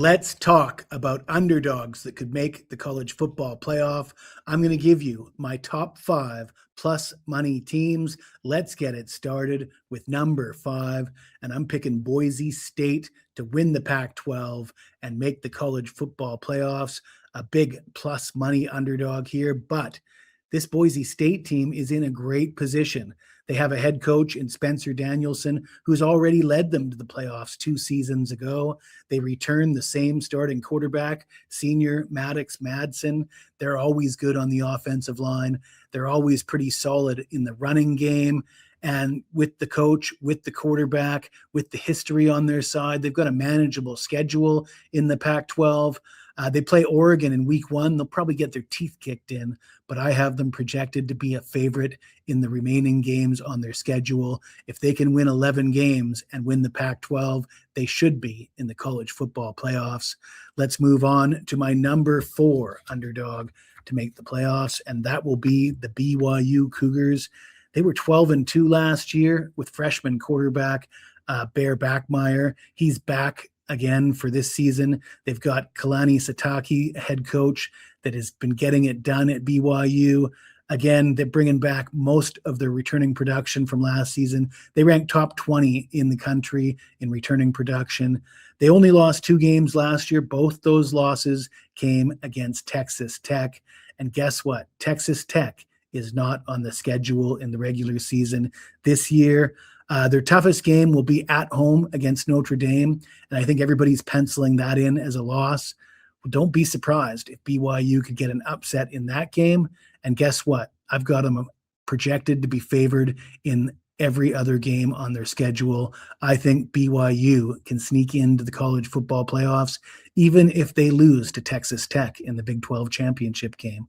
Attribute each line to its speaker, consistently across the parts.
Speaker 1: Let's talk about underdogs that could make the college football playoff. I'm going to give you my top 5 plus money teams. Let's get it started with number 5, and I'm picking Boise State to win the Pac-12 and make the college football playoffs. A big plus money underdog here, but this Boise State team is in a great position. They have a head coach in Spencer Danielson, who's already led them to the playoffs 2 seasons ago. They return the same starting quarterback, senior Maddox Madsen. They're always good on the offensive line. They're always pretty solid in the running game. And with the coach, with the quarterback, with the history on their side, they've got a manageable schedule in the Pac-12. They play Oregon in week 1. They'll probably get their teeth kicked in, but I have them projected to be a favorite in the remaining games on their schedule. If they can win 11 games and win the Pac-12, they should be in the college football playoffs. Let's move on to my number 4 underdog to make the playoffs, and that will be the BYU Cougars. They were 12-2 last year with freshman quarterback Bear Backmeyer. He's back again for this season. They've got Kalani Sitake, a head coach that has been getting it done at BYU. Again, they're bringing back most of their returning production from last season. They ranked top 20 in the country in returning production. They only lost 2 games last year. Both those losses came against Texas Tech. And guess what? Texas Tech is not on the schedule in the regular season this year. Their toughest game will be at home against Notre Dame, and I think everybody's penciling that in as a loss. Well, don't be surprised if BYU could get an upset in that game, and guess what? I've got them projected to be favored in every other game on their schedule. I think BYU can sneak into the college football playoffs, even if they lose to Texas Tech in the Big 12 championship game.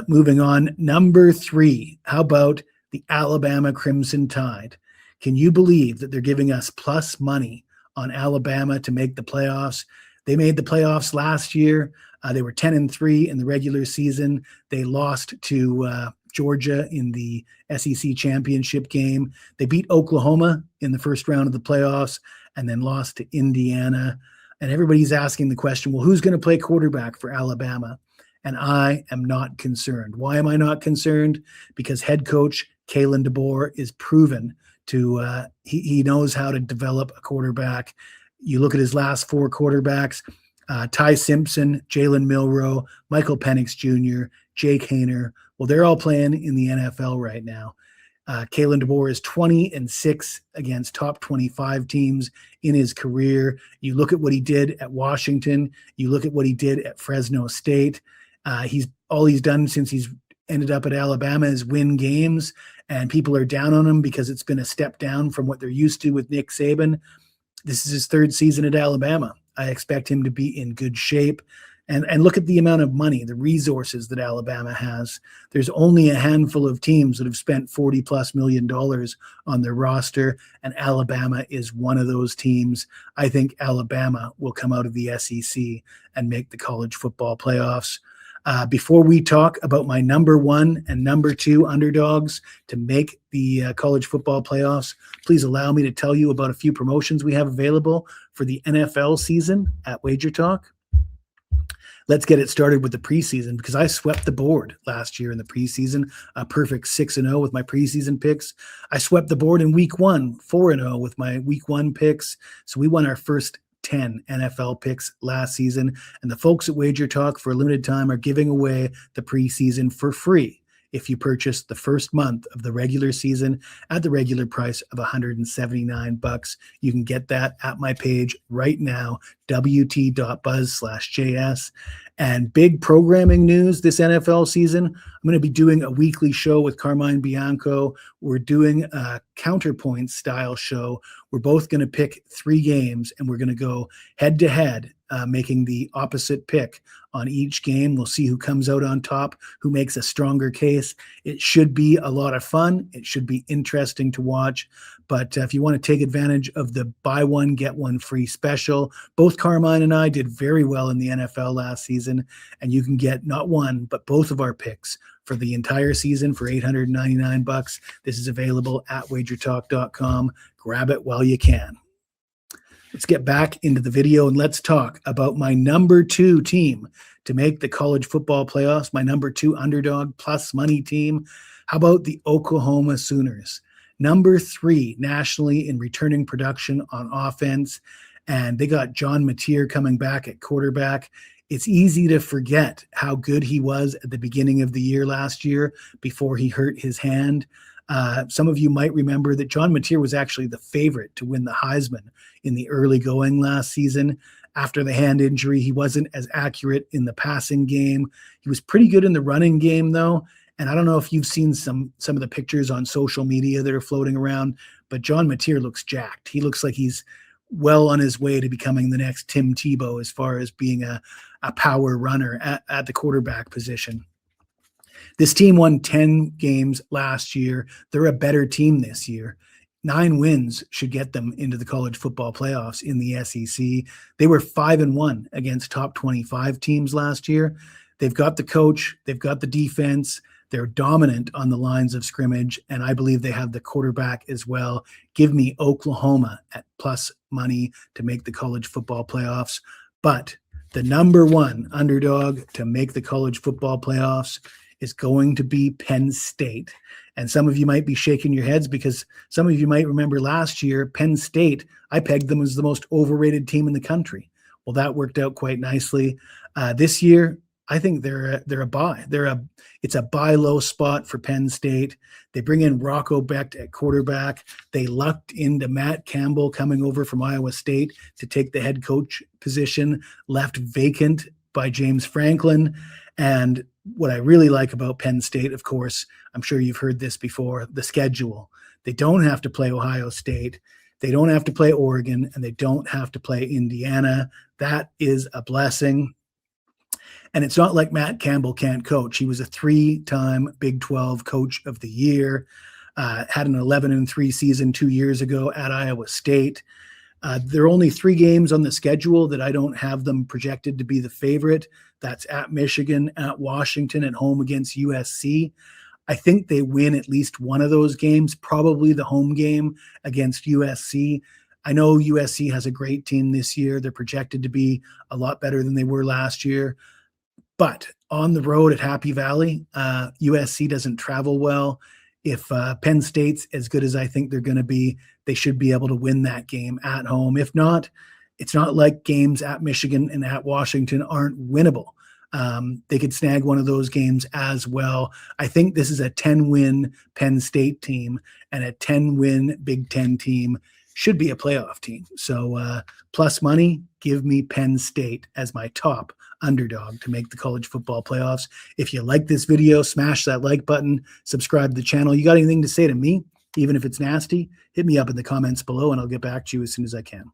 Speaker 1: Moving on, number 3, how about the Alabama Crimson Tide? Can you believe that they're giving us plus money on Alabama to make the playoffs? They made the playoffs last year. They were 10-3 in the regular season. They lost to Georgia in the SEC championship game. They beat Oklahoma in the first round of the playoffs and then lost to Indiana. And everybody's asking the question, well, who's going to play quarterback for Alabama? And I am not concerned. Why am I not concerned? Because head coach Kalen DeBoer is proven to he knows how to develop a quarterback. You look at his last 4 quarterbacks, Ty Simpson, Jalen Milroe, Michael Penix Jr., Jake Haener. Well, they're all playing in the NFL right now. Kalen DeBoer is 20-6 against top 25 teams in his career. You look at what he did at Washington. You look at what he did at Fresno State. He's done since he's ended up at Alabama is win games, and people are down on him because it's been a step down from what they're used to with Nick Saban. This is his 3rd season at Alabama. I expect him to be in good shape. And look at the amount of money, the resources that Alabama has. There's only a handful of teams that have spent $40+ million on their roster, and Alabama is one of those teams. I think Alabama will come out of the SEC and make the college football playoffs. Before we talk about my number 1 and number 2 underdogs to make the college football playoffs, please allow me to tell you about a few promotions we have available for the NFL season at WagerTalk. Let's get it started with the preseason because I swept the board last year in the preseason, a perfect 6-0 with my preseason picks. I swept the board in week 1, 4-0 with my week 1 picks. So we won our first 10 NFL picks last season, and the folks at WagerTalk for a limited time are giving away the preseason for free if you purchase the first month of the regular season at the regular price of $179. You can get that at my page right now, wt.buzz/JS. And big programming news this NFL season, I'm going to be doing a weekly show with Carmine Bianco. We're doing a counterpoint style show. We're both going to pick 3 games, and we're going to go head-to-head, making the opposite pick on each game. We'll see who comes out on top, who makes a stronger case. It should be a lot of fun. It should be interesting to watch. But if you want to take advantage of the buy one, get one free special, both Carmine and I did very well in the NFL last season, and you can get not one, but both of our picks for the entire season for $899. This is available at wagertalk.com. Grab it while you can. let's get back into the video and let's talk about my number 2 team to make the college football playoffs, my number 2 underdog plus money team. How about the Oklahoma Sooners? Number 3 nationally in returning production on offense, and they got John Mateer coming back at quarterback. It's easy to forget how good he was at the beginning of the year last year before he hurt his hand. Some of you might remember that John Mateer was actually the favorite to win the Heisman in the early going last season. After the hand injury, he wasn't as accurate in the passing game. He was pretty good in the running game, though. And I don't know if you've seen some of the pictures on social media that are floating around, but John Mateer looks jacked. He looks like he's well on his way to becoming the next Tim Tebow as far as being a power runner at the quarterback position. This team won 10 games last year. They're a better team this year. 9 wins should get them into the college football playoffs in the SEC. They were 5-1 against top 25 teams last year. They've got the coach. They've got the defense. They're dominant on the lines of scrimmage, and I believe they have the quarterback as well. Give me Oklahoma at plus money to make the college football playoffs. But the number 1 underdog to make the college football playoffs is going to be Penn State. And some of you might be shaking your heads because some of you might remember last year, Penn State, I pegged them as the most overrated team in the country. Well, that worked out quite nicely. This year, I think they're a buy. It's a buy low spot for Penn State. They bring in Rocco Becht at quarterback. They lucked into Matt Campbell coming over from Iowa State to take the head coach position, left vacant by James Franklin. And what I really like about Penn State, of course, I'm sure you've heard this before, the schedule. They don't have to play Ohio State. They don't have to play Oregon, and they don't have to play Indiana. That is a blessing. And it's not like Matt Campbell can't coach. He was a 3-time Big 12 Coach of the Year, had an 11-3 season 2 years ago at Iowa State. There are only 3 games on the schedule that I don't have them projected to be the favorite. That's at Michigan, at Washington, at home against USC. I think they win at least one of those games, probably the home game against USC. I know USC has a great team this year. They're projected to be a lot better than they were last year. But on the road at Happy Valley, USC doesn't travel well. If Penn State's as good as I think they're going to be, they should be able to win that game at home. If not, it's not like games at Michigan and at Washington aren't winnable. They could snag one of those games as well. I think this is a 10-win Penn State team, and a 10-win Big Ten team should be a playoff team. So plus money, give me Penn State as my top underdog to make the college football playoffs. If you like this video, smash that like button, subscribe to the channel. You got anything to say to me, even if it's nasty, hit me up in the comments below and I'll get back to you as soon as I can.